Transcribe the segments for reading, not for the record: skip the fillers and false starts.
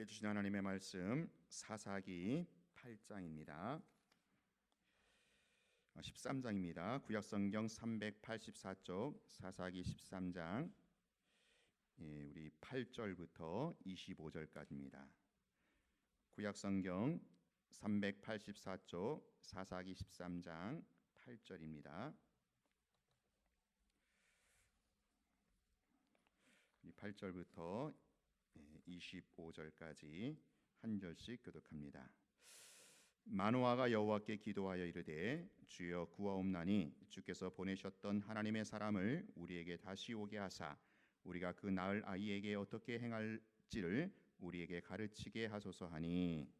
주신 하나님의 말씀 사사기 8장입니다. 13장입니다. 구약성경 384쪽 사사기 13장 우리 8절부터 25절까지입니다. 구약성경 384쪽 사사기 13장 8절입니다. 8절부터 25절까지 한 절씩 교독합니다. 마노아가 여호와께 기도하여 이르되 주여 구하옵나니 주께서 보내셨던 하나님의 사람을 우리에게 다시 오게 하사 우리가 그 낳을 아이에게 어떻게 행할지를 우리에게 가르치게 하소서 하니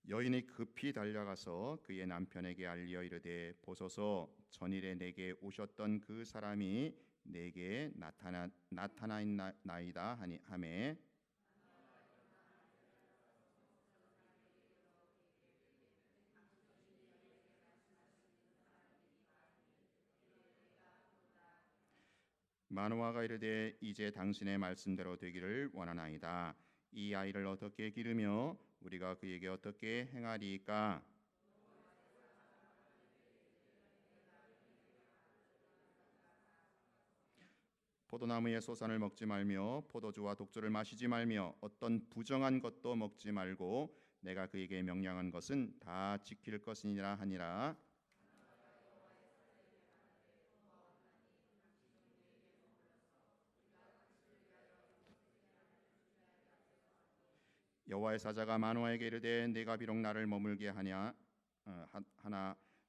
여인이 급히 달려가서 그의 남편에게 알리어 이르되 보소서 전일에 내게 오셨던 그 사람이 내게 나타나있나이다 하매 마노아가 이르되 이제 당신의 말씀대로 되기를 원하나이다. 이 아이를 어떻게 기르며 우리가 그에게 어떻게 행하리이까? 포도나무의 소산을 먹지 말며 포도주와 독주를 마시지 말며 어떤 부정한 것도 먹지 말고 내가 그에게 명령한 것은 다 지킬 것이니라 하니라. 여호와의 사자가 마노아에게 이르되 네가 비록 나를 머물게 하나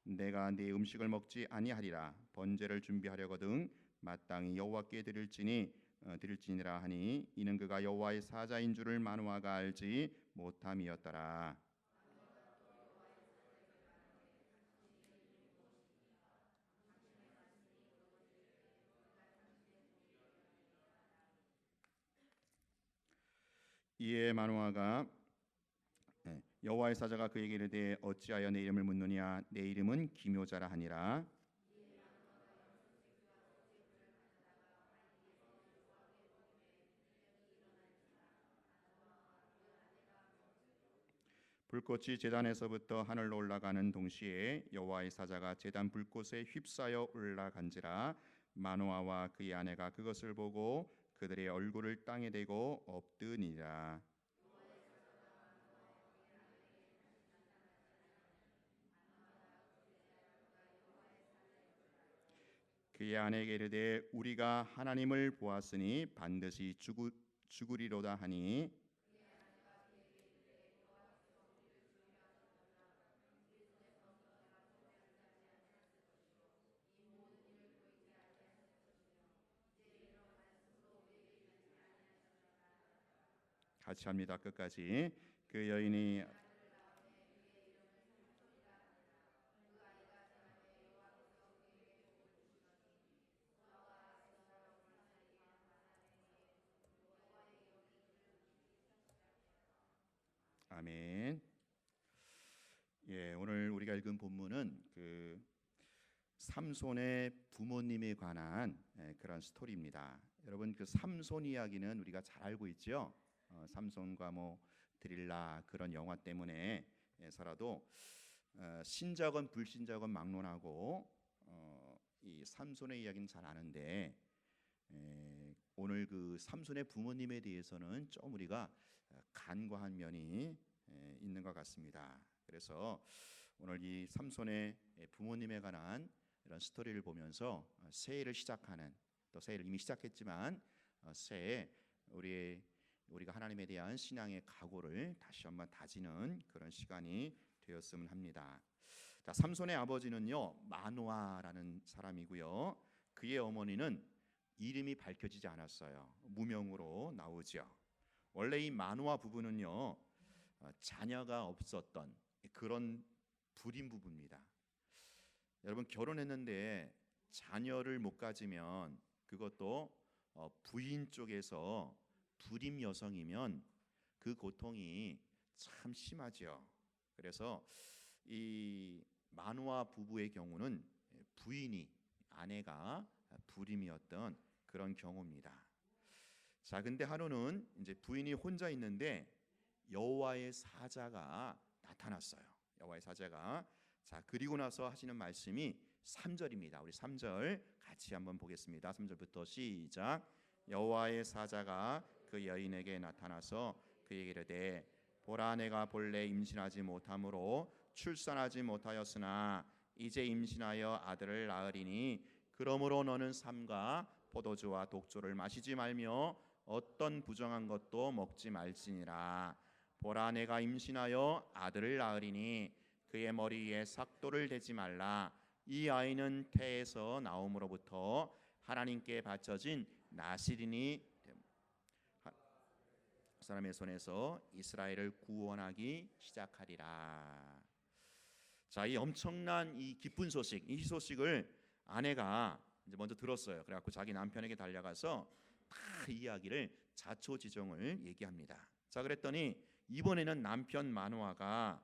내가 네 음식을 먹지 아니하리라. 번제를 준비하려거든 마땅히 여호와께 드릴지니라 하니 이는 그가 여호와의 사자인 줄을 마노아가 알지 못함이었더라. 이에 마노아가 여호와의 사자가 그에게 이르되 어찌하여 내 이름을 묻느냐 내 이름은 기묘자라 하니라. 불꽃이 제단에서부터 하늘로 올라가는 동시에 여호와의 사자가 제단 불꽃에 휩싸여 올라간지라. 마노아와 그의 아내가 그것을 보고 그들의 얼굴을 땅에 대고 엎드니라. 그의 아내에게 이르되 우리가 하나님을 보았으니 반드시 죽으리로다 하니 같이 합니다. 끝까지. 그 여인이 아멘. 오늘 우리가 읽은 본문은 그 삼손의 부모님에 관한 그런 스토리입니다. 여러분 그 삼손 이야기는 우리가 잘 알고 있죠. 삼손과 드릴라 그런 영화 때문에 살아도 신적은 불신적은 막론하고 이 삼손의 이야기는 잘 아는데 오늘 그 삼손의 부모님에 대해서는 좀 우리가 간과한 면이 있는 것 같습니다. 그래서 오늘 이 삼손의 부모님에 관한 이런 스토리를 보면서 새해를 시작하는 또 새해를 이미 시작했지만 새해 우리가 하나님에 대한 신앙의 각오를 다시 한번 다지는 그런 시간이 되었으면 합니다. 자, 삼손의 아버지는요 마노아라는 사람이고요. 그의 어머니는 이름이 밝혀지지 않았어요. 무명으로 나오죠. 원래 이 마노아 부부는요 자녀가 없었던 그런 불임 부부입니다. 여러분 결혼했는데 자녀를 못 가지면 그것도 부인 쪽에서 불임 여성이면 그 고통이 참 심하죠. 그래서 이 마노아 부부의 경우는 아내가 불임이었던 그런 경우입니다. 자, 근데 하루는 이제 부인이 혼자 있는데 여호와의 사자가 나타났어요. 여호와의 사자가. 자, 그리고 나서 하시는 말씀이 3절입니다. 우리 3절 같이 한번 보겠습니다. 3절부터 시작. 여호와의 사자가 그 여인에게 나타나서 그에게 이르되 보라, 내가 본래 임신하지 못함으로 출산하지 못하였으나 이제 임신하여 아들을 낳으리니 그러므로 너는 삼가 포도주와 독주를 마시지 말며 어떤 부정한 것도 먹지 말지니라. 보라, 내가 임신하여 아들을 낳으리니 그의 머리 위에 삭도를 대지 말라. 이 아이는 태에서 나옴으로부터 하나님께 바쳐진 나실인이 사람의 손에서 이스라엘을 구원하기 시작하리라. 자, 이 엄청난 이 기쁜 소식, 이 소식을 아내가 이제 먼저 들었어요. 그래갖고 자기 남편에게 달려가서 다 이야기를 자초지종을 얘기합니다. 자, 그랬더니 이번에는 남편 마노아가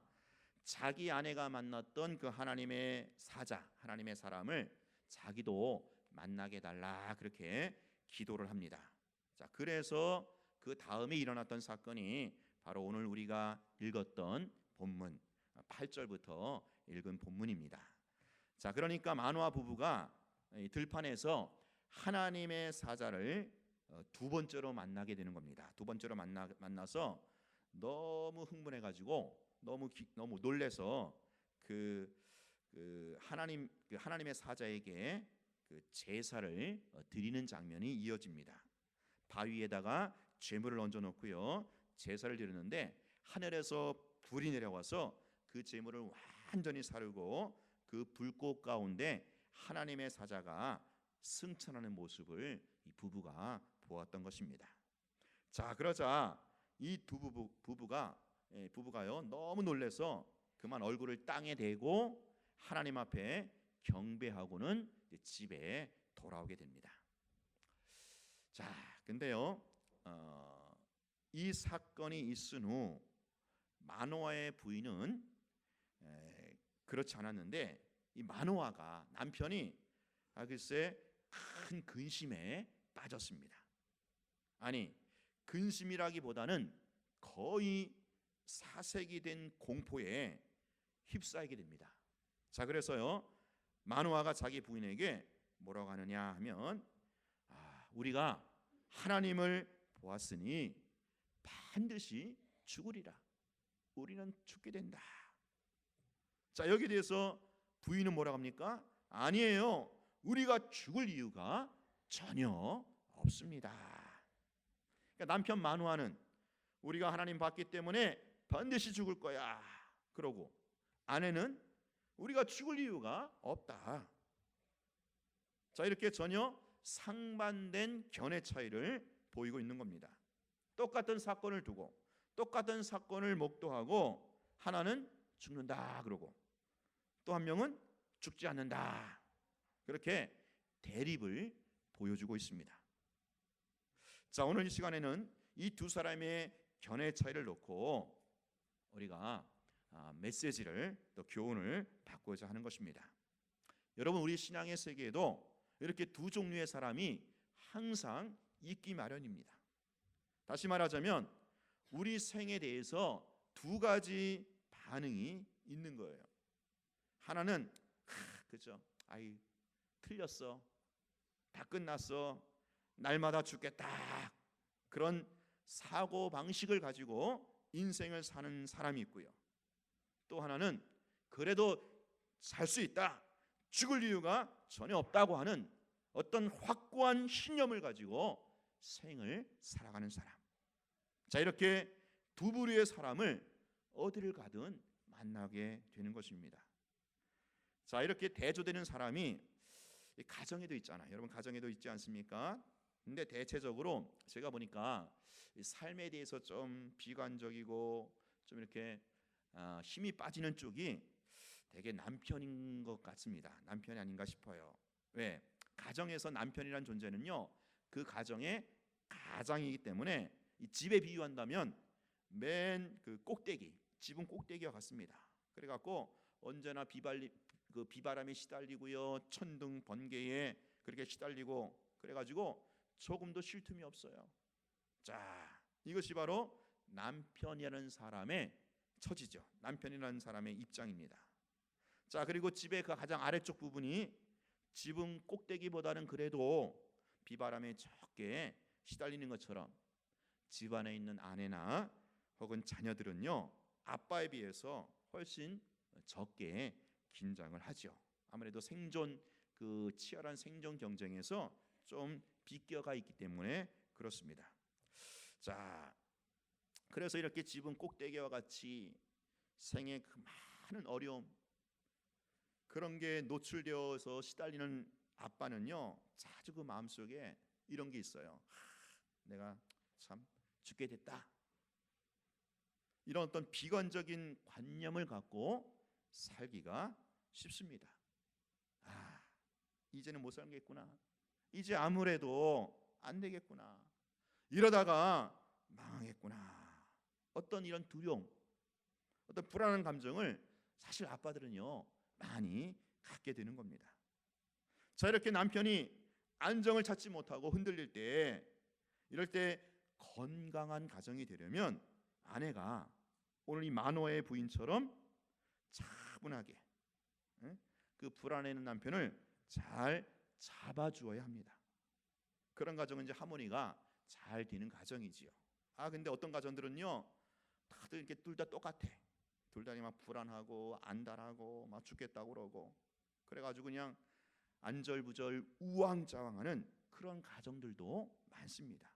자기 아내가 만났던 그 하나님의 사자, 하나님의 사람을 자기도 만나게 달라 그렇게 기도를 합니다. 자, 그래서 그 다음에 일어났던 사건이 바로 오늘 우리가 읽었던 본문 8절부터 읽은 본문입니다. 자, 그러니까 마노아 부부가 들판에서 하나님의 사자를 두 번째로 만나게 되는 겁니다. 두 번째로 만나서 너무 흥분해가지고 너무 놀래서 하나님의 사자에게 그 제사를 드리는 장면이 이어집니다. 바위에다가 제물을 얹어 놓고요, 제사를 드리는데 하늘에서 불이 내려와서 그 제물을 완전히 사르고 그 불꽃 가운데 하나님의 사자가 승천하는 모습을 이 부부가 보았던 것입니다. 자, 그러자 이 두 부부가요 너무 놀래서 그만 얼굴을 땅에 대고 하나님 앞에 경배하고는 집에 돌아오게 됩니다. 자, 근데요 이 사건이 있은 후 마노아의 부인은 그렇지 않았는데 이 마노아가 남편이 글쎄 큰 근심에 빠졌습니다. 아니, 근심이라기보다는 거의 사색이 된 공포에 휩싸이게 됩니다. 자, 그래서요 마노아가 자기 부인에게 뭐라고 하느냐 하면 우리가 하나님을 보았으니 반드시 죽으리라. 우리는 죽게 된다. 자, 여기에 대해서 부인은 뭐라고 합니까? 아니에요. 우리가 죽을 이유가 전혀 없습니다. 그러니까 남편 마노아는 우리가 하나님 봤기 때문에 반드시 죽을 거야 그러고, 아내는 우리가 죽을 이유가 없다. 자, 이렇게 전혀 상반된 견해 차이를 보이고 있는 겁니다. 똑같은 사건을 두고 똑같은 사건을 목도하고 하나는 죽는다 그러고 또 한 명은 죽지 않는다, 그렇게 대립을 보여주고 있습니다. 자, 오늘 이 시간에는 이 두 사람의 견해 차이를 놓고 우리가 메시지를 또 교훈을 받고자 하는 것입니다. 여러분, 우리 신앙의 세계에도 이렇게 두 종류의 사람이 항상 있기 마련입니다. 다시 말하자면 우리 생에 대해서 두 가지 반응이 있는 거예요. 하나는 그죠, 아이 틀렸어, 다 끝났어, 날마다 죽겠다, 그런 사고 방식을 가지고 인생을 사는 사람이 있고요. 또 하나는 그래도 살 수 있다, 죽을 이유가 전혀 없다고 하는 어떤 확고한 신념을 가지고 생을 살아가는 사람. 자, 이렇게 두 부류의 사람을 어디를 가든 만나게 되는 것입니다. 자, 이렇게 대조되는 사람이 가정에도 있잖아요. 여러분, 가정에도 있지 않습니까? 근데 대체적으로 제가 보니까 삶에 대해서 좀 비관적이고 좀 이렇게 힘이 빠지는 쪽이 되게 남편인 것 같습니다. 남편이 아닌가 싶어요. 왜? 가정에서 남편이란 존재는요, 그 가정의 가장이기 때문에 이 집에 비유한다면 맨 그 꼭대기, 지붕 꼭대기와 같습니다. 그래갖고 언제나 비바람에 시달리고요, 천둥 번개에 그렇게 시달리고, 그래가지고 조금도 쉴 틈이 없어요. 자, 이것이 바로 남편이라는 사람의 처지죠. 남편이라는 사람의 입장입니다. 자, 그리고 집의 그 가장 아래쪽 부분이 지붕 꼭대기보다는 그래도 비바람에 적게 시달리는 것처럼 집안에 있는 아내나 혹은 자녀들은요, 아빠에 비해서 훨씬 적게 긴장을 하죠. 아무래도 치열한 생존 경쟁에서 좀 비껴가 있기 때문에 그렇습니다. 자, 그래서 이렇게 지붕 꼭대기와 같이 생의 그 많은 어려움, 그런 게 노출되어서 시달리는 아빠는요, 자주 그 마음속에 이런 게 있어요. 내가 참 죽게 됐다. 이런 어떤 비관적인 관념을 갖고 살기가 쉽습니다. 이제는 못 살겠구나. 이제 아무래도 안 되겠구나. 이러다가 망하겠구나. 어떤 이런 두려움, 어떤 불안한 감정을 사실 아빠들은요, 많이 갖게 되는 겁니다. 자, 이렇게 남편이 안정을 찾지 못하고 흔들릴 때, 이럴 때 건강한 가정이 되려면 아내가 오늘 이 만호의 부인처럼 차분하게 그 불안해하는 남편을 잘 잡아주어야 합니다. 그런 가정은 이제 하모니가 잘 되는 가정이지요. 근데 어떤 가정들은요, 다들 이렇게 둘 다 똑같아. 둘 다 막 불안하고 안달하고 막 죽겠다고 그러고, 그래가지고 그냥 안절부절 우왕좌왕하는 그런 가정들도 많습니다.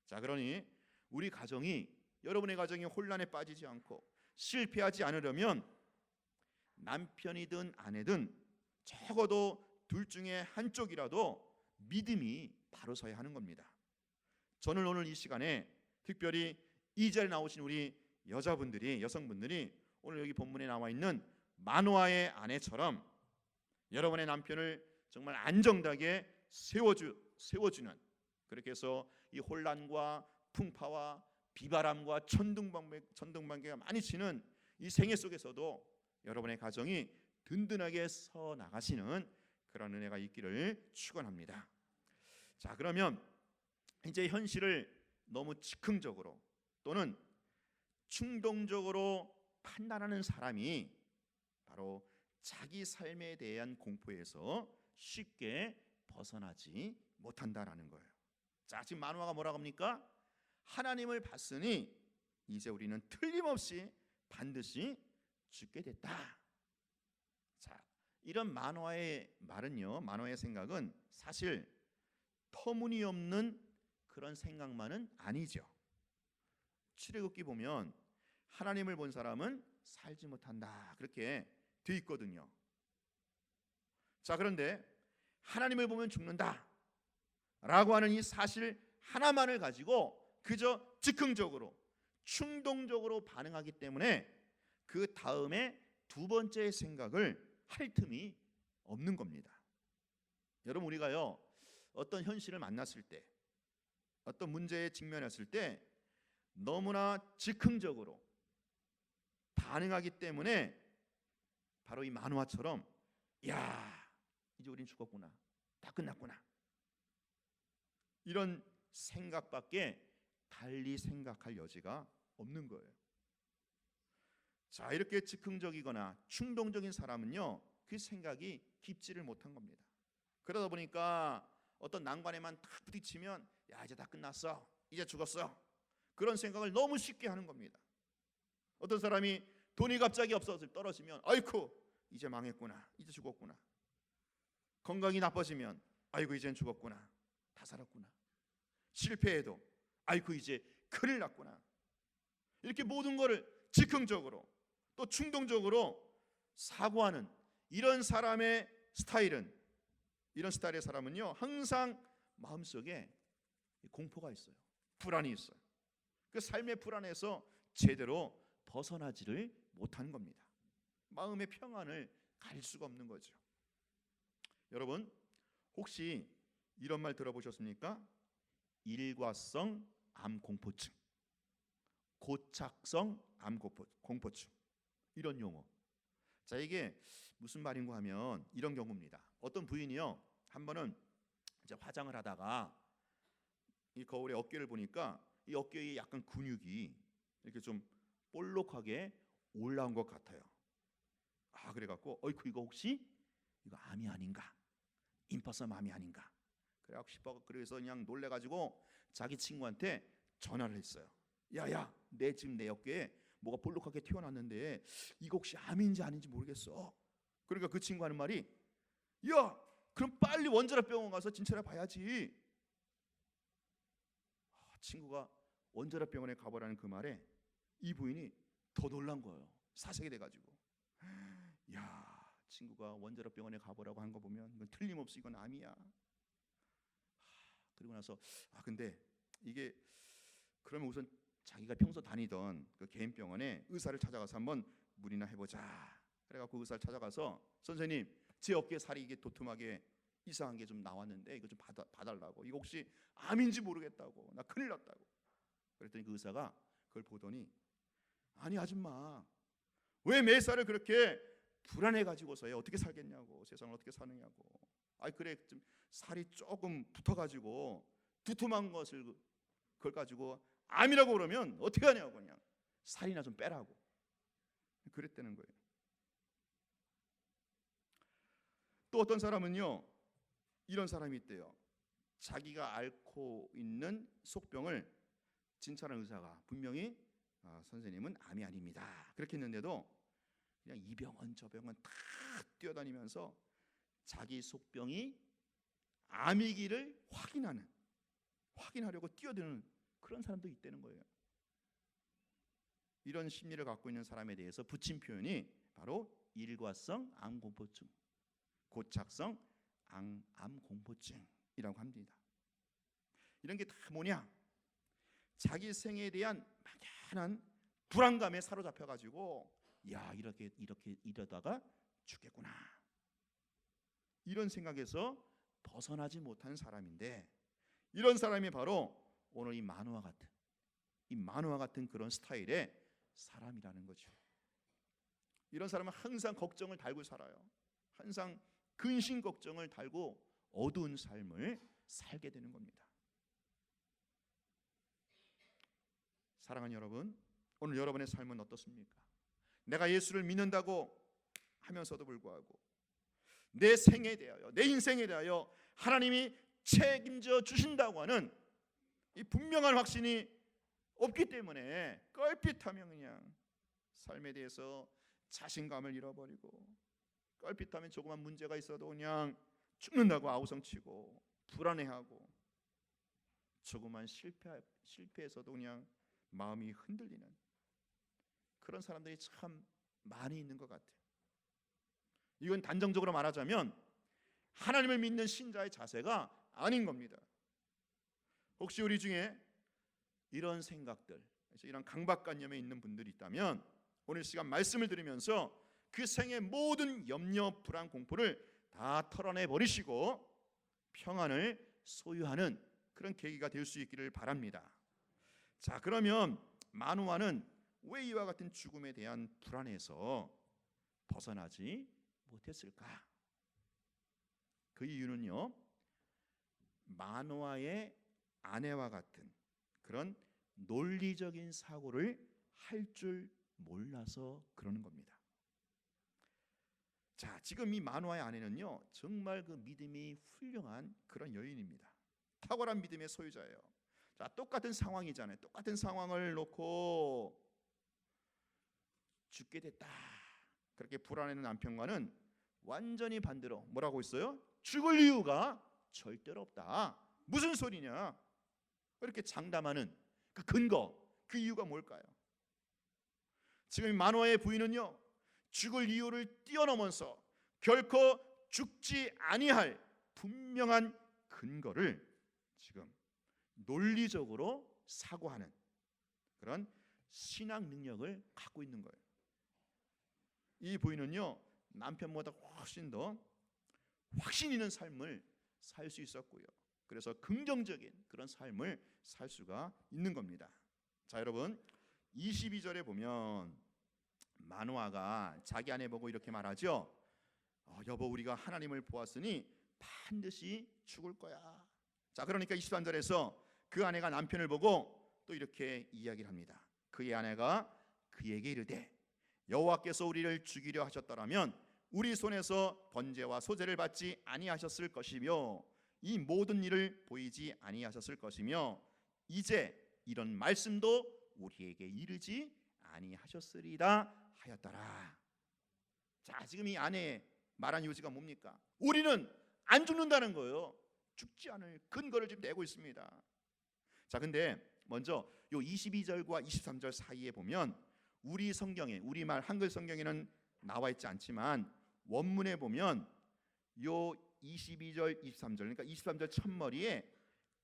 자, 그러니 우리 가정이, 여러분의 가정이 혼란에 빠지지 않고 실패하지 않으려면 남편이든 아내든 적어도 둘 중에 한쪽이라도 믿음이 바로 서야 하는 겁니다. 저는 오늘 이 시간에 특별히 이 자리에 나오신 우리 여성분들이 오늘 여기 본문에 나와 있는 마노아의 아내처럼 여러분의 남편을 정말 안정되게 세워주는, 그렇게 해서 이 혼란과 풍파와 비바람과 천둥번개가 많이 치는 이 생애 속에서도 여러분의 가정이 든든하게 서 나가시는 그런 은혜가 있기를 축원합니다. 자, 그러면 이제 현실을 너무 즉흥적으로 또는 충동적으로 판단하는 사람이 바로 자기 삶에 대한 공포에서 쉽게 벗어나지 못한다라는 거예요. 자, 지금 마노아가 뭐라고 합니까? 하나님을 봤으니 이제 우리는 틀림없이 반드시 죽게 됐다. 자, 이런 마노아의 말은요, 마노아의 생각은 사실 터무니없는 그런 생각만은 아니죠. 출애굽기 보면 하나님을 본 사람은 살지 못한다, 그렇게 돼 있거든요. 자, 그런데 하나님을 보면 죽는다 라고 하는 이 사실 하나만을 가지고 그저 즉흥적으로 충동적으로 반응하기 때문에 그 다음에 두 번째 생각을 할 틈이 없는 겁니다. 여러분, 우리가요, 어떤 현실을 만났을 때, 어떤 문제에 직면했을 때 너무나 즉흥적으로 반응하기 때문에 바로 이 마노아처럼 야, 이제 우린 죽었구나, 다 끝났구나, 이런 생각밖에 달리 생각할 여지가 없는 거예요. 자, 이렇게 즉흥적이거나 충동적인 사람은요, 그 생각이 깊지를 못한 겁니다. 그러다 보니까 어떤 난관에만 탁 부딪히면 야, 이제 다 끝났어, 이제 죽었어, 그런 생각을 너무 쉽게 하는 겁니다. 어떤 사람이 돈이 갑자기 없어서 떨어지면 아이쿠, 이제 망했구나, 이제 죽었구나. 건강이 나빠지면 아이고, 이젠 죽었구나, 다 살았구나. 실패해도 아이고, 이제 큰일 났구나. 이렇게 모든 것을 즉흥적으로 또 충동적으로 사고하는 이런 사람의 스타일은, 이런 스타일의 사람은요, 항상 마음속에 공포가 있어요. 불안이 있어요. 그 삶의 불안에서 제대로 벗어나지를 못하는 겁니다. 마음의 평안을 가질 수가 없는 거죠. 여러분, 혹시 이런 말 들어보셨습니까? 일과성 암공포증, 고착성 암공포증, 이런 용어 자, 이게 무슨 말인가 하면 이런 경우입니다. 어떤 부인이요, 한 번은 이제 화장을 하다가 이 거울에 어깨를 보니까 이 어깨에 약간 근육이 이렇게 좀 볼록하게 올라온 것 같아요. 아, 그래갖고 이거 혹시 이거 암이 아닌가, 임파선 암이 아닌가, 그래서 그냥 놀래가지고 자기 친구한테 전화를 했어요. 야야, 지금 내 어깨에 뭐가 볼록하게 튀어나왔는데 이거 혹시 암인지 아닌지 모르겠어. 그러니까 그 친구 하는 말이, 야, 그럼 빨리 원자력 병원 가서 진찰해 봐야지. 친구가 원자력 병원에 가보라는 그 말에 이 부인이 더 놀란 거예요. 사색이 돼가지고, 야, 친구가 원자력 병원에 가보라고 한 거 보면 이건 틀림없이 이건 암이야. 그리고 나서 근데 이게 그러면 우선 자기가 평소 다니던 그 개인 병원에 의사를 찾아가서 한번 문의나 해보자. 그래갖고 의사를 찾아가서, 선생님, 제 어깨 살이 이게 도톰하게 이상한 게 좀 나왔는데 이거 좀 봐달라고. 이거 혹시 암인지 모르겠다고. 나 큰일 났다고. 그랬더니 그 의사가 그걸 보더니, 아니 아줌마, 왜 매사를 그렇게 불안해가지고서 어떻게 살겠냐고, 세상을 어떻게 사느냐고. 그래, 좀 살이 조금 붙어가지고 두툼한 것을 그걸 가지고 암이라고 그러면 어떻게 하냐고, 그냥 살이나 좀 빼라고 그랬다는 거예요. 또 어떤 사람은요, 이런 사람이 있대요. 자기가 앓고 있는 속병을 진찰한 의사가 분명히 선생님은 암이 아닙니다 그렇게 했는데도 그냥 이 병원 저 병원 다 뛰어다니면서 자기 속병이 암이기를 확인하려고 뛰어드는 그런 사람도 있다는 거예요. 이런 심리를 갖고 있는 사람에 대해서 붙인 표현이 바로 일과성 암공포증, 고착성 암공포증이라고 합니다. 이런 게 다 뭐냐? 자기 생에 대한 막연한 불안감에 사로잡혀가지고, 야, 이러다가 죽겠구나, 이런 생각에서 벗어나지 못하는 사람인데, 이런 사람이 바로 오늘 이 만화와 같은 그런 스타일의 사람이라는 거죠. 이런 사람은 항상 걱정을 달고 살아요. 항상 근심 걱정을 달고 어두운 삶을 살게 되는 겁니다. 사랑하는 여러분, 오늘 여러분의 삶은 어떻습니까? 내가 예수를 믿는다고 하면서도 불구하고 내 생에 대하여, 내 인생에 대하여 하나님이 책임져 주신다고 하는 이 분명한 확신이 없기 때문에 껄핏하면 그냥 삶에 대해서 자신감을 잃어버리고, 껄핏하면 조그만 문제가 있어도 그냥 죽는다고 아우성치고 불안해하고, 조그만 실패에서도 그냥 마음이 흔들리는 그런 사람들이 참 많이 있는 것 같아요. 이건 단정적으로 말하자면 하나님을 믿는 신자의 자세가 아닌 겁니다. 혹시 우리 중에 이런 생각들, 이런 강박관념에 있는 분들이 있다면 오늘 시간 말씀을 들으면서 그 생의 모든 염려, 불안, 공포를 다 털어내 버리시고 평안을 소유하는 그런 계기가 될 수 있기를 바랍니다. 자, 그러면 마노아는 왜 이와 같은 죽음에 대한 불안에서 벗어나지 못했을까? 그 이유는요, 마노아의 아내와 같은 그런 논리적인 사고를 할 줄 몰라서 그러는 겁니다. 자, 지금 이 마노아의 아내는요, 정말 그 믿음이 훌륭한 그런 여인입니다. 탁월한 믿음의 소유자예요. 자, 똑같은 상황이잖아요. 똑같은 상황을 놓고 죽게 됐다, 그렇게 불안해하는 남편과는 완전히 반대로 뭐라고 있어요? 죽을 이유가 절대로 없다. 무슨 소리냐? 이렇게 장담하는 그 근거, 그 이유가 뭘까요? 지금 마노아의 부인은요, 죽을 이유를 뛰어넘어서 결코 죽지 아니할 분명한 근거를 지금 논리적으로 사고하는 그런 신앙 능력을 갖고 있는 거예요. 이 부인은요, 남편보다 훨씬 더 확신 있는 삶을 살 수 있었고요. 그래서 긍정적인 그런 삶을 살 수가 있는 겁니다. 자, 여러분, 22절에 보면 마노아가 자기 아내 보고 이렇게 말하죠. 여보, 우리가 하나님을 보았으니 반드시 죽을 거야. 자, 그러니까 23절에서 그 아내가 남편을 보고 또 이렇게 이야기를 합니다. 그의 아내가 그에게 이르되 여호와께서 우리를 죽이려 하셨더라면 우리 손에서 번제와 소제를 받지 아니하셨을 것이며 이 모든 일을 보이지 아니하셨을 것이며 이제 이런 말씀도 우리에게 이르지 아니하셨으리라 하였더라. 자, 지금 이 아내의 말한 요지가 뭡니까? 우리는 안 죽는다는 거예요. 죽지 않을 근거를 지금 내고 있습니다. 자, 근데 먼저 요 22절과 23절 사이에 보면 우리 성경에, 우리말 한글 성경에는 나와 있지 않지만 원문에 보면 요 22절, 23절, 그러니까 23절 첫머리에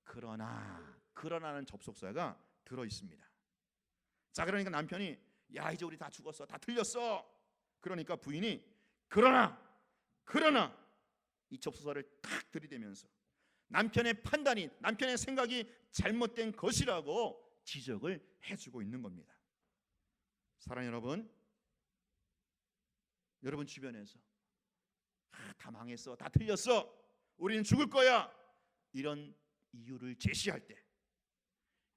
그러나는 접속사가 들어 있습니다. 자, 그러니까 남편이 야, 이제 우리 다 죽었어, 다 틀렸어. 그러니까 부인이 그러나 이 접속사를 탁 들이대면서 남편의 판단이, 남편의 생각이 잘못된 것이라고 지적을 해주고 있는 겁니다. 사랑하는 여러분, 여러분 주변에서 다 망했어, 다 틀렸어, 우리는 죽을 거야, 이런 이유를 제시할 때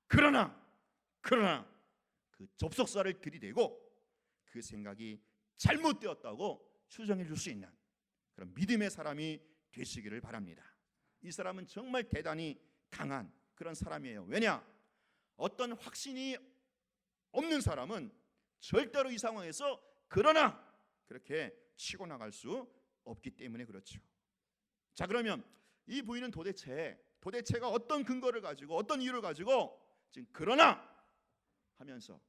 그러나 그 접속사를 들이대고 그 생각이 잘못되었다고 수정해 줄 수 있는 그런 믿음의 사람이 되시기를 바랍니다. 이 사람은 정말 대단히 강한 그런 사람이에요. 왜냐? 어떤 확신이 없는 사람은 절대로 이 상황에서 그러나 그렇게 치고 나갈 수 없기 때문에 그렇죠. 자, 그러면 이 부인은 도대체가 어떤 근거를 가지고, 어떤 이유를 가지고 지금 그러나 하면서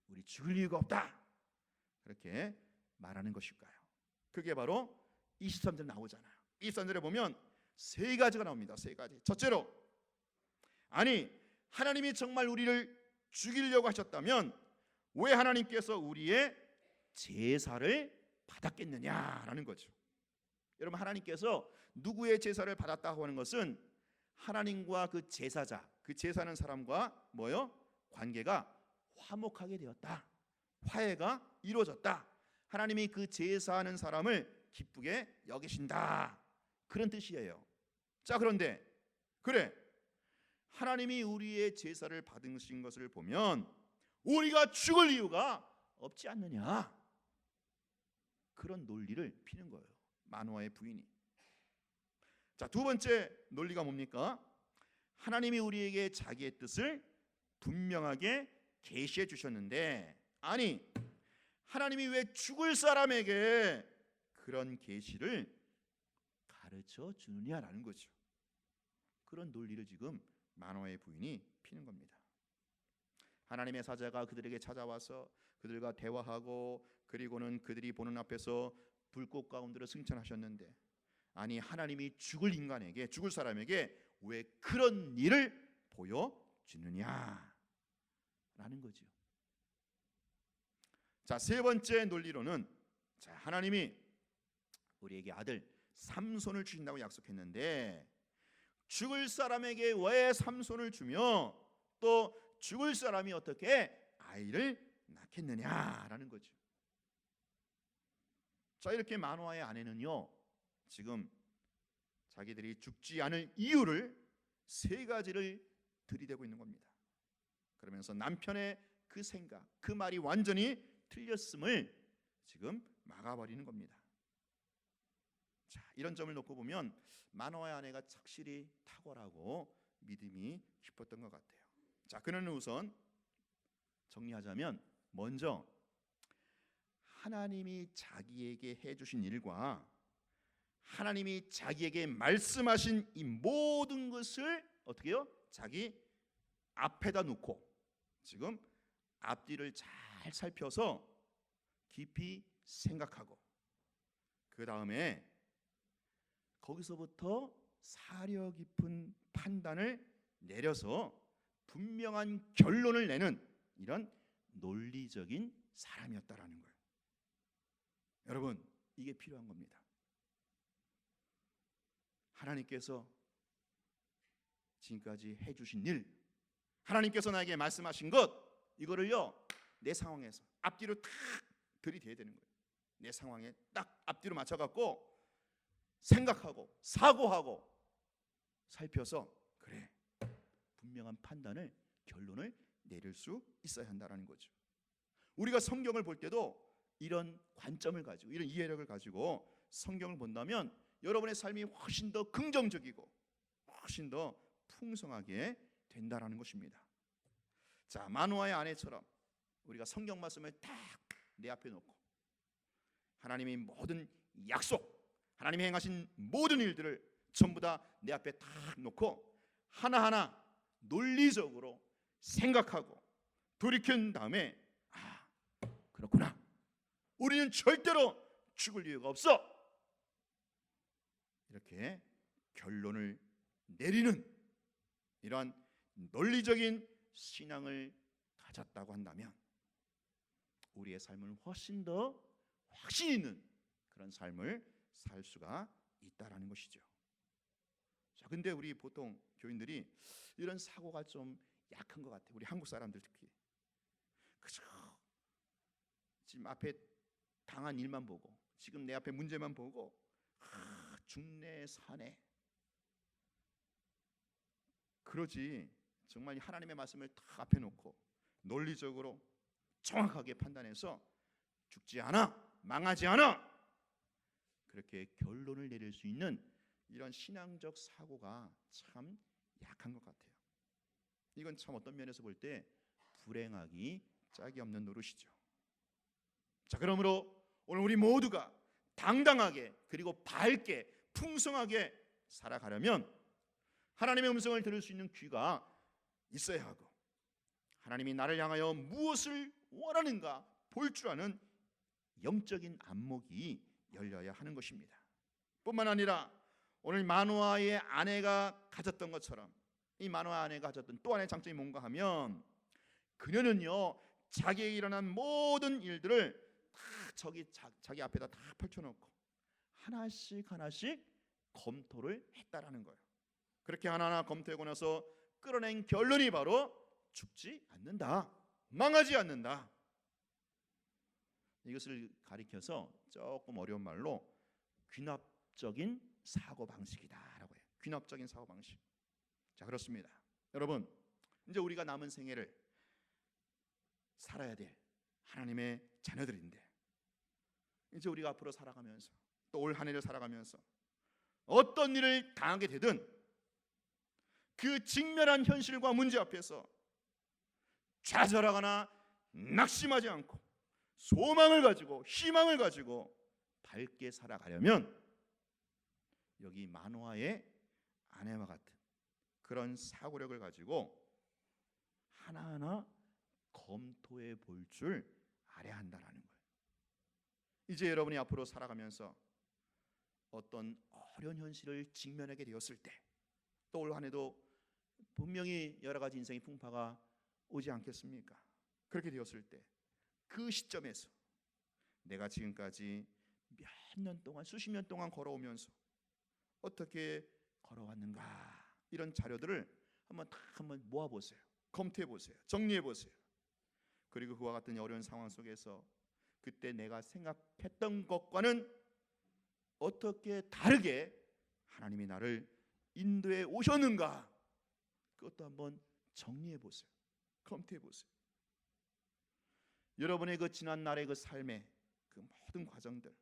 우리 죽을 이유가 없다 그렇게 말하는 것일까요? 그게 바로 23절 나오잖아요. 23절에 보면 세 가지가 나옵니다. 세 가지. 첫째로, 아니 하나님이 정말 우리를 죽이려고 하셨다면 왜 하나님께서 우리의 제사를 받았겠느냐라는 거죠. 여러분, 하나님께서 누구의 제사를 받았다고 하는 것은 하나님과 그 제사자, 그 제사하는 사람과 뭐요? 관계가 화목하게 되었다. 화해가 이루어졌다. 하나님이 그 제사하는 사람을 기쁘게 여기신다. 그런 뜻이에요. 자, 그런데 그래, 하나님이 우리의 제사를 받으신 것을 보면 우리가 죽을 이유가 없지 않느냐, 그런 논리를 피는 거예요, 마노아의 부인이. 자, 두 번째 논리가 뭡니까? 하나님이 우리에게 자기의 뜻을 분명하게 계시해 주셨는데, 아니 하나님이 왜 죽을 사람에게 그런 계시를 가르쳐 주느냐라는 거죠. 그런 논리를 지금 마노아의 부인이 피는 겁니다. 하나님의 사자가 그들에게 찾아와서 그들과 대화하고 그리고는 그들이 보는 앞에서 불꽃 가운데로 승천하셨는데, 아니 하나님이 죽을 인간에게, 죽을 사람에게 왜 그런 일을 보여주느냐라는 거죠. 자, 세 번째 논리로는, 자, 하나님이 우리에게 아들 삼손을 주신다고 약속했는데 죽을 사람에게 왜 삼손을 주며 또 죽을 사람이 어떻게 아이를 낳겠느냐라는 거죠. 자, 이렇게 마노아의 아내는요, 지금 자기들이 죽지 않을 이유를 세 가지를 들이대고 있는 겁니다. 그러면서 남편의 그 생각, 그 말이 완전히 틀렸음을 지금 막아버리는 겁니다. 자, 이런 점을 놓고 보면 마노아의 아내가 착실히 탁월하고 믿음이 깊었던 것 같아요. 자, 그는 우선 정리하자면, 먼저 하나님이 자기에게 해주신 일과 하나님이 자기에게 말씀하신 이 모든 것을 어떻게 해요? 자기 앞에다 놓고 지금 앞뒤를 잘 살펴서 깊이 생각하고, 그 다음에 거기서부터 사려 깊은 판단을 내려서 분명한 결론을 내는 이런 논리적인 사람이었다라는 거예요. 여러분, 이게 필요한 겁니다. 하나님께서 지금까지 해주신 일, 하나님께서 나에게 말씀하신 것, 이거를요 내 상황에서 앞뒤로 탁 들이대야 되는 거예요. 내 상황에 딱 앞뒤로 맞춰갖고 생각하고 사고하고 살펴서 그래, 분명한 판단을, 결론을 내릴 수 있어야 한다는 거죠. 우리가 성경을 볼 때도 이런 관점을 가지고, 이런 이해력을 가지고 성경을 본다면 여러분의 삶이 훨씬 더 긍정적이고 훨씬 더 풍성하게 된다라는 것입니다. 자, 마노아의 아내처럼 우리가 성경 말씀을 딱 내 앞에 놓고 하나님의 모든 약속, 하나님이 행하신 모든 일들을 전부 다 내 앞에 딱 놓고 하나하나 논리적으로 생각하고 돌이킨 다음에, 아, 그렇구나, 우리는 절대로 죽을 이유가 없어, 이렇게 결론을 내리는 이러한 논리적인 신앙을 가졌다고 한다면 우리의 삶은 훨씬 더 확신 있는 그런 삶을 살 수가 있다라는 것이죠. 자, 근데 우리 보통 교인들이 이런 사고가 좀 약한 것 같아요. 우리 한국 사람들 특히. 그죠? 지금 앞에 당한 일만 보고, 지금 내 앞에 문제만 보고, 죽네 사네, 그러지. 정말 하나님의 말씀을 다 앞에 놓고 논리적으로 정확하게 판단해서 죽지 않아, 망하지 않아, 그렇게 결론을 내릴 수 있는 이런 신앙적 사고가 참 약한 것 같아요. 이건 참 어떤 면에서 볼 때 불행하기 짝이 없는 노릇이죠. 자, 그러므로 오늘 우리 모두가 당당하게 그리고 밝게 풍성하게 살아가려면 하나님의 음성을 들을 수 있는 귀가 있어야 하고, 하나님이 나를 향하여 무엇을 원하는가 볼 줄 아는 영적인 안목이 열려야 하는 것입니다. 뿐만 아니라 오늘 마노아의 아내가 가졌던 것처럼 이 마노아 아내가 가졌던 또 하나의 장점이 뭔가 하면, 그녀는요 자기에게 일어난 모든 일들을 다 자기 앞에다 다 펼쳐놓고 하나씩 하나씩 검토를 했다라는 거예요. 그렇게 하나하나 검토하고 나서 끌어낸 결론이 바로 죽지 않는다, 망하지 않는다. 이것을 가리켜서 조금 어려운 말로 귀납적인 사고방식이다라고 해요. 귀납적인 사고방식. 자, 그렇습니다. 여러분, 이제 우리가 남은 생애를 살아야 될 하나님의 자녀들인데, 이제 우리가 앞으로 살아가면서 또 올 한 해를 살아가면서 어떤 일을 당하게 되든 그 직면한 현실과 문제 앞에서 좌절하거나 낙심하지 않고 소망을 가지고 희망을 가지고 밝게 살아가려면 여기 마노아의 아내와 같은 그런 사고력을 가지고 하나하나 검토해 볼 줄 알아야 한다는 거예요. 이제 여러분이 앞으로 살아가면서 어떤 어려운 현실을 직면하게 되었을 때, 또 올 한 해도 분명히 여러 가지 인생의 풍파가 오지 않겠습니까? 그렇게 되었을 때 그 시점에서 내가 지금까지 몇 년 동안, 수십 년 동안 걸어오면서 어떻게 걸어왔는가, 이런 자료들을 한번 모아보세요. 검토해보세요. 정리해보세요. 그리고 그와 같은 어려운 상황 속에서 그때 내가 생각했던 것과는 어떻게 다르게 하나님이 나를 인도해 오셨는가, 그것도 한번 정리해보세요. 검토해보세요. 여러분의 그 지난 날의 그 삶의 그 모든 과정들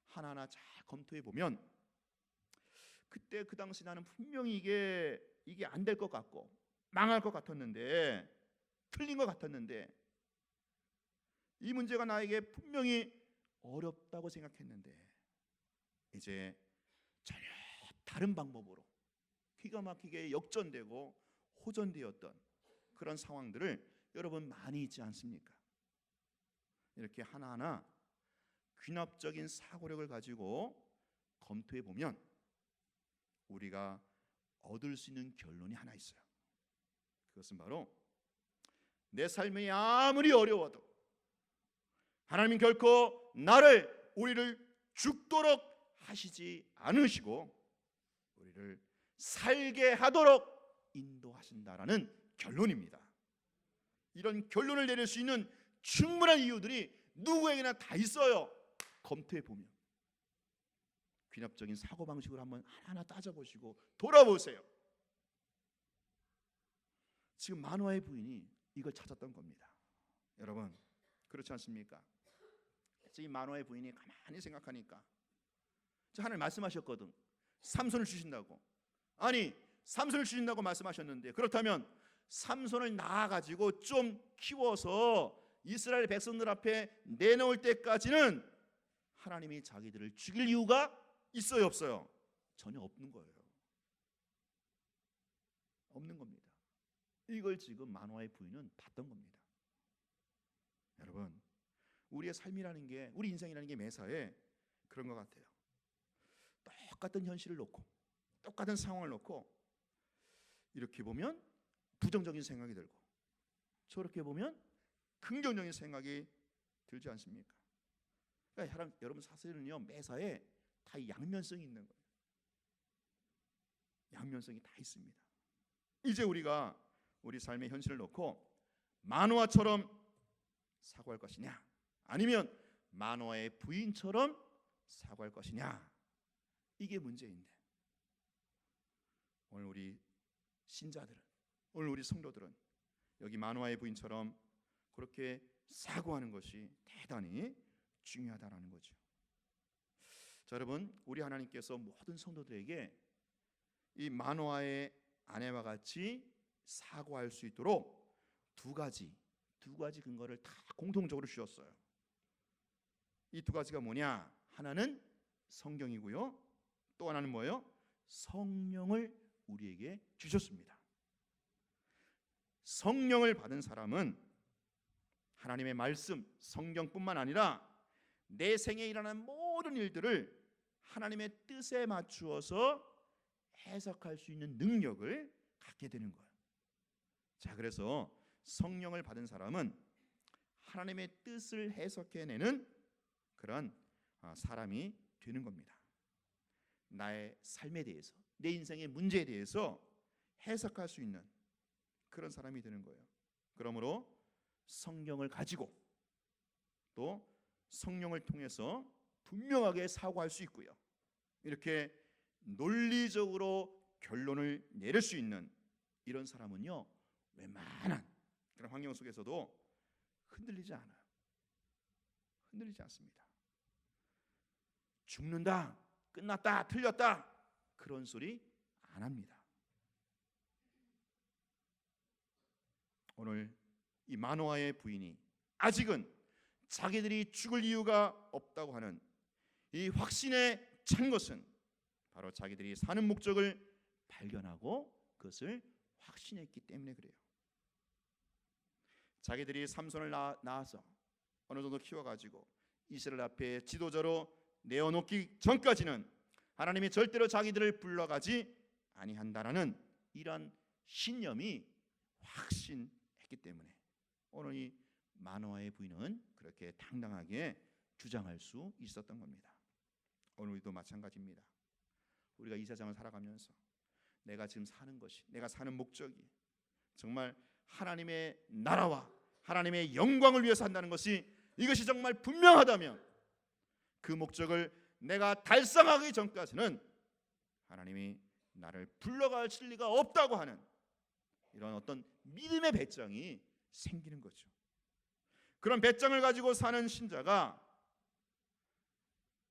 하나하나 잘 검토해보면 그때 그 당시 나는 분명히 이게 안 될 것 같고 망할 것 같았는데, 틀린 것 같았는데, 이 문제가 나에게 분명히 어렵다고 생각했는데 이제 전혀 다른 방법으로 기가 막히게 역전되고 호전되었던 그런 상황들을 여러분 많이 있지 않습니까? 이렇게 하나하나 귀납적인 사고력을 가지고 검토해 보면 우리가 얻을 수 있는 결론이 하나 있어요. 그것은 바로 내 삶이 아무리 어려워도 하나님은 결코 우리를 죽도록 하시지 않으시고 우리를 살게 하도록 인도하신다라는 결론입니다. 이런 결론을 내릴 수 있는 충분한 이유들이 누구에게나 다 있어요. 검토해 보면 귀납적인 사고방식을 한번 하나하나 따져보시고 돌아보세요. 지금 마노아의 부인이 이걸 찾았던 겁니다. 여러분 그렇지 않습니까? 이 마노아의 부인이 가만히 생각하니까 하나님 말씀하셨거든. 삼손을 주신다고. 아니 삼손을 주신다고 말씀하셨는데 그렇다면 삼손을 낳아가지고 좀 키워서 이스라엘 백성들 앞에 내놓을 때까지는 하나님이 자기들을 죽일 이유가 있어요 없어요? 전혀 없는 거예요. 없는 겁니다. 이걸 지금 마노아의 부인은 봤던 겁니다. 여러분 우리의 삶이라는 게, 우리 인생이라는 게 매사에 그런 것 같아요. 똑같은 현실을 놓고 똑같은 상황을 놓고 이렇게 보면 부정적인 생각이 들고 저렇게 보면 긍정적인 생각이 들지 않습니까? 그러니까 여러분 사실은요 매사에 다 양면성이 있는 거예요. 양면성이 다 있습니다. 이제 우리가 우리 삶의 현실을 놓고 마노아처럼 사고할 것이냐 아니면 마노아의 부인처럼 사고할 것이냐, 이게 문제인데 오늘 우리 신자들은, 오늘 우리 성도들은 여기 마노아의 부인처럼 그렇게 사고하는 것이 대단히 중요하다라는 거죠. 자, 여러분 우리 하나님께서 모든 성도들에게 이 마노아의 아내와 같이 사고할 수 있도록 두 가지 근거를 다 공통적으로 주셨어요. 이 두 가지가 뭐냐? 하나는 성경이고요. 또 하나는 뭐예요? 성령을 우리에게 주셨습니다. 성령을 받은 사람은 하나님의 말씀, 성경뿐만 아니라 내 생에 일어나는 모든 일들을 하나님의 뜻에 맞추어서 해석할 수 있는 능력을 갖게 되는 거예요. 자, 그래서 성령을 받은 사람은 하나님의 뜻을 해석해내는 그런 사람이 되는 겁니다. 나의 삶에 대해서, 내 인생의 문제에 대해서 해석할 수 있는 그런 사람이 되는 거예요. 그러므로 성경을 가지고 또 성령을 통해서 분명하게 사고할 수 있고요. 이렇게 논리적으로 결론을 내릴 수 있는 이런 사람은요, 웬만한 그런 환경 속에서도 흔들리지 않아요. 흔들리지 않습니다. 죽는다, 끝났다, 틀렸다, 그런 소리 안 합니다. 오늘 이 마노아의 부인이 아직은 자기들이 죽을 이유가 없다고 하는 이 확신에 찬 것은 바로 자기들이 사는 목적을 발견하고 그것을 확신했기 때문에 그래요. 자기들이 삼손을 낳아서 어느 정도 키워가지고 이스라엘 앞에 지도자로 내어놓기 전까지는 하나님이 절대로 자기들을 불러가지 아니한다라는 이런 신념이 확신했기 때문에 오늘 이 마노아의 부인은 그렇게 당당하게 주장할 수 있었던 겁니다. 오늘 우리도 마찬가지입니다. 우리가 이 세상을 살아가면서 내가 지금 사는 것이, 내가 사는 목적이 정말 하나님의 나라와 하나님의 영광을 위해서 한다는 것이, 이것이 정말 분명하다면 그 목적을 내가 달성하기 전까지는 하나님이 나를 불러가실 리가 없다고 하는 이런 어떤 믿음의 배짱이 생기는 거죠. 그런 배짱을 가지고 사는 신자가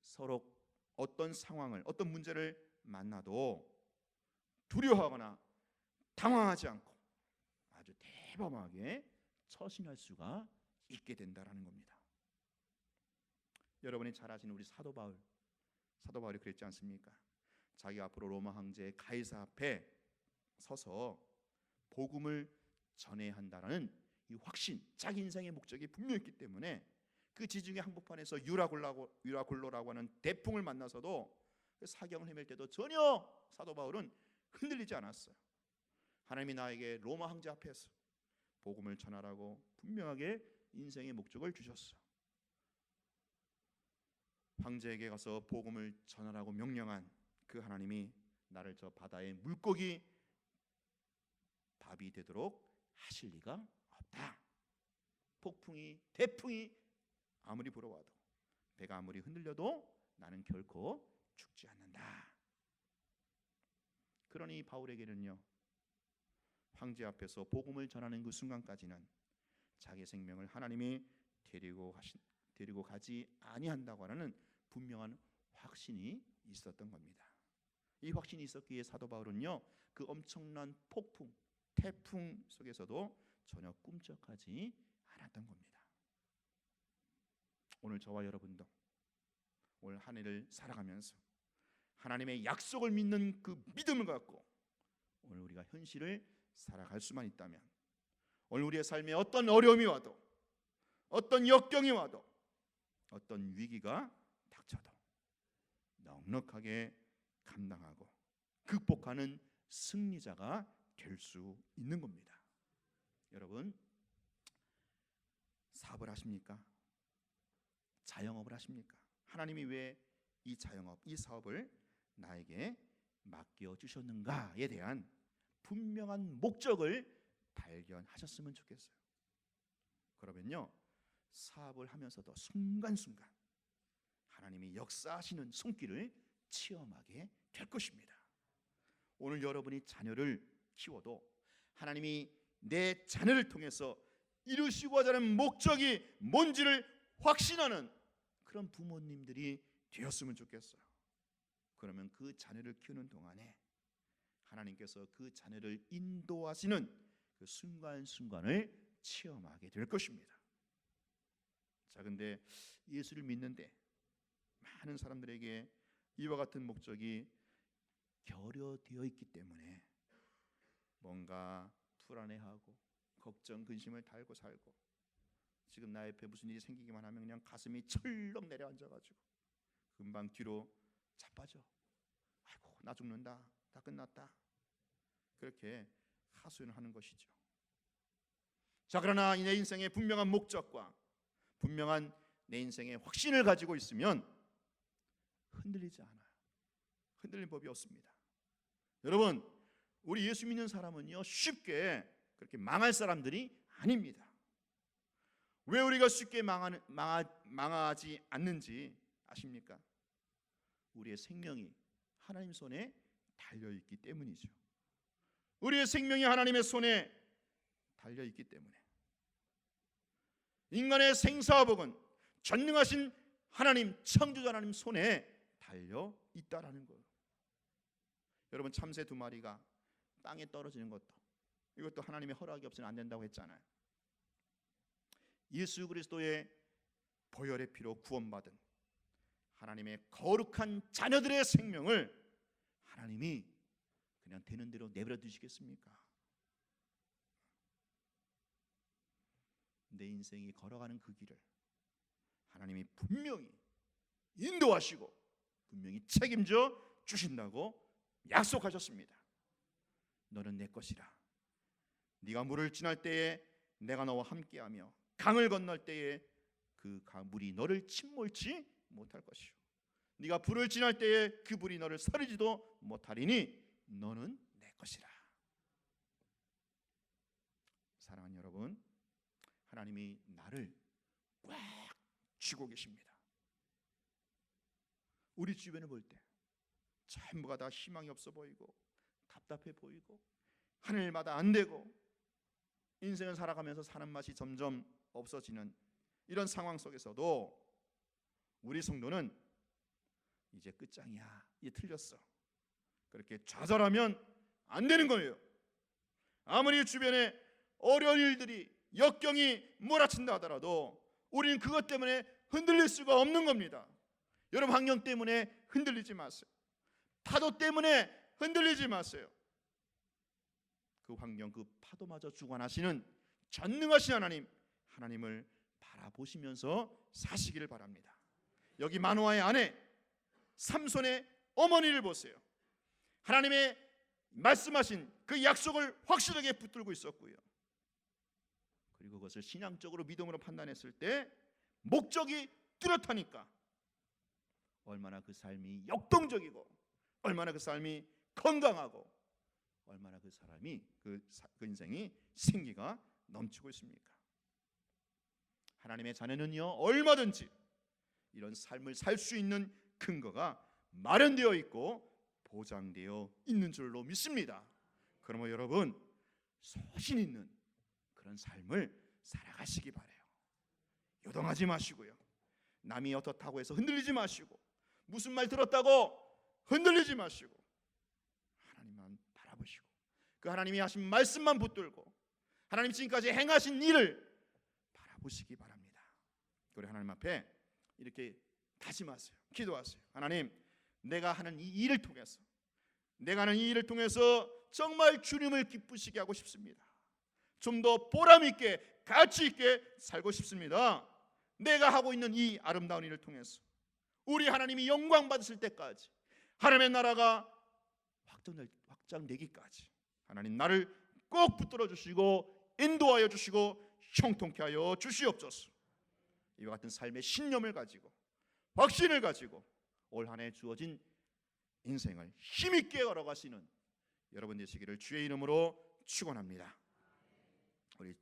서로 어떤 상황을, 어떤 문제를 만나도 두려워하거나 당황하지 않고 아주 대범하게 처신할 수가 있게 된다라는 겁니다. 여러분이 잘 아시는 우리 사도 바울이 그랬지 않습니까? 자기 앞으로 로마 황제 가이사 앞에 서서 복음을 전해야 한다라는 이 확신, 자기 인생의 목적이 분명했기 때문에 그 지중해 한복판에서 유라굴로라고 하는 대풍을 만나서도 사경을 헤맬 때도 전혀 사도 바울은 흔들리지 않았어요. 하나님이 나에게 로마 황제 앞에서 복음을 전하라고 분명하게 인생의 목적을 주셨어. 황제에게 가서 복음을 전하라고 명령한 그 하나님이 나를 저 바다의 물고기 밥이 되도록 하실 리가 없다. 폭풍이, 대풍이 아무리 불어와도, 배가 아무리 흔들려도 나는 결코 죽지 않는다. 그러니 바울에게는요, 황제 앞에서 복음을 전하는 그 순간까지는 자기 생명을 하나님이 데리고 가지 아니한다고 하는 분명한 확신이 있었던 겁니다. 이 확신이 있었기에 사도 바울은요, 그 엄청난 폭풍, 태풍 속에서도 전혀 꿈쩍하지 않았던 겁니다. 오늘 저와 여러분도 오늘 한 해를 살아가면서 하나님의 약속을 믿는 그 믿음을 갖고 오늘 우리가 현실을 살아갈 수만 있다면, 오늘 우리의 삶에 어떤 어려움이 와도, 어떤 역경이 와도, 어떤 위기가 닥쳐도 넉넉하게 감당하고 극복하는 승리자가 될 수 있는 겁니다. 여러분, 사업을 하십니까? 자영업을 하십니까? 하나님이 왜 이 자영업, 이 사업을 나에게 맡겨주셨는가에 대한 분명한 목적을 발견하셨으면 좋겠어요. 그러면요, 사업을 하면서도 순간순간 하나님이 역사하시는 손길을 체험하게 될 것입니다. 오늘 여러분이 자녀를 키워도 하나님이 내 자녀를 통해서 이루시고자 하는 목적이 뭔지를 확신하는 그런 부모님들이 되었으면 좋겠어요. 그러면 그 자녀를 키우는 동안에 하나님께서 그 자녀를 인도하시는 그 순간순간을 체험하게 될 것입니다. 자, 근데 예수를 믿는데 많은 사람들에게 이와 같은 목적이 결여되어 있기 때문에 뭔가 불안해하고 걱정, 근심을 달고 살고, 지금 나 옆에 무슨 일이 생기기만 하면 그냥 가슴이 철렁 내려앉아가지고 금방 뒤로 자빠져. 아이고, 나 죽는다, 다 끝났다, 그렇게 하소연을 하는 것이죠. 자, 그러나 내 인생의 분명한 목적과 분명한 내 인생의 확신을 가지고 있으면 흔들리지 않아요. 흔들릴 법이 없습니다. 여러분, 우리 예수 믿는 사람은요, 쉽게 그렇게 망할 사람들이 아닙니다. 왜 우리가 쉽게 망하지 않는지 아십니까? 우리의 생명이 하나님 손에 달려있기 때문이죠. 우리의 생명이 하나님의 손에 달려있기 때문에 인간의 생사복은 전능하신 하나님, 창조자 하나님 손에 달려있다라는 거예요. 여러분, 참새 2마리가 땅에 떨어지는 것도, 이것도 하나님의 허락이 없으면 안 된다고 했잖아요. 예수 그리스도의 보혈의 피로 구원받은 하나님의 거룩한 자녀들의 생명을 하나님이 그냥 되는 대로 내버려 두시겠습니까? 내 인생이 걸어가는 그 길을 하나님이 분명히 인도하시고 분명히 책임져 주신다고 약속하셨습니다. 너는 내 것이라. 네가 물을 지날 때에 내가 너와 함께하며 강을 건널 때에 그 물이 너를 침몰치 못할 것이요, 네가 불을 지날 때에 그 불이 너를 사르지도 못하리니 너는 내 것이라. 사랑하는 여러분, 하나님이 나를 꽉 쥐고 계십니다. 우리 주변을 볼 때 전부가 다 희망이 없어 보이고 답답해 보이고 하늘마다 안 되고 인생을 살아가면서 사는 맛이 점점 없어지는 이런 상황 속에서도 우리 성도는 이제 끝장이야, 이제 틀렸어, 그렇게 좌절하면 안 되는 거예요. 아무리 주변에 어려운 일들이, 역경이 몰아친다 하더라도 우리는 그것 때문에 흔들릴 수가 없는 겁니다. 여러분, 환경 때문에 흔들리지 마세요. 파도 때문에 흔들리지 마세요. 그 환경, 그 파도마저 주관하시는 전능하신 하나님을 바라보시면서 사시기를 바랍니다. 여기 마노아의 아내 삼손의 어머니를 보세요. 하나님의 말씀하신 그 약속을 확실하게 붙들고 있었고요, 그리고 그것을 신앙적으로 믿음으로 판단했을 때 목적이 뚜렷하니까 얼마나 그 삶이 역동적이고, 얼마나 그 삶이 건강하고, 얼마나 그 사람이 그 인생이 생기가 넘치고 있습니까? 하나님의 자녀는요 얼마든지 이런 삶을 살 수 있는 근거가 마련되어 있고 보장되어 있는 줄로 믿습니다. 그러므로 여러분 소신 있는 그런 삶을 살아가시기 바라요. 요동하지 마시고요. 남이 어떻다고 해서 흔들리지 마시고, 무슨 말 들었다고 흔들리지 마시고, 하나님만 바라보시고 그 하나님이 하신 말씀만 붙들고 하나님 지금까지 행하신 일을 바라보시기 바랍니다. 우리 하나님 앞에 이렇게 다짐하세요. 기도하세요. 하나님, 내가 하는 이 일을 통해서 정말 주님을 기쁘시게 하고 싶습니다. 좀 더 보람 있게 가치 있게 살고 싶습니다. 내가 하고 있는 이 아름다운 일을 통해서 우리 하나님이 영광 받으실 때까지, 하나님의 나라가 확장되기까지 하나님 나를 꼭 붙들어 주시고 인도하여 주시고 형통케 하여 주시옵소서. 이와 같은 삶의 신념을 가지고 확신을 가지고 올 한 해 주어진 인생을 힘있게 걸어가시는 여러분 되시기를 주의 이름으로 축원합니다. 우리